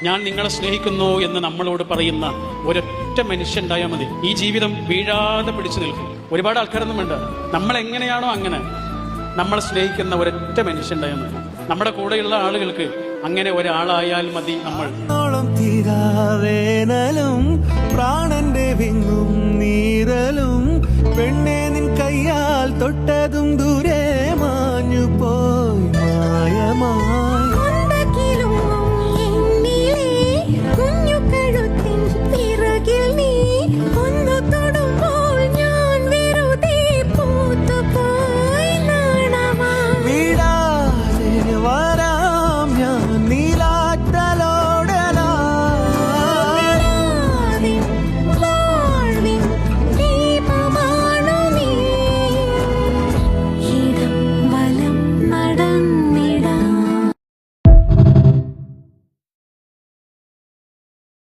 ഞാൻ നിങ്ങളെ സ്നേഹിക്കുന്നു എന്ന് നമ്മളോട് പറയുന്ന ഒരൊറ്റ മനുഷ്യണ്ടായാൽ മതി. ഈ ജീവിതം വീഴാതെ പിടിച്ചു നിൽക്കും. ഒരുപാട് ആൾക്കാരൊന്നും വേണ്ട. നമ്മൾ എങ്ങനെയാണോ അങ്ങനെ നമ്മളെ സ്നേഹിക്കുന്ന ഒരൊറ്റ മനുഷ്യണ്ടായാൽ മതി. നമ്മുടെ കൂടെയുള്ള ആളുകൾക്ക് അങ്ങനെ ഒരാളായാൽ മതി. നമ്മൾ തീരാവേനലും പ്രാണന്റെ വിങ്ങും നീരലും പെണ്ണെ നിൻ കയ്യാൽ തൊട്ടതും ദൂരെ മാഞ്ഞു പോയി മായമാ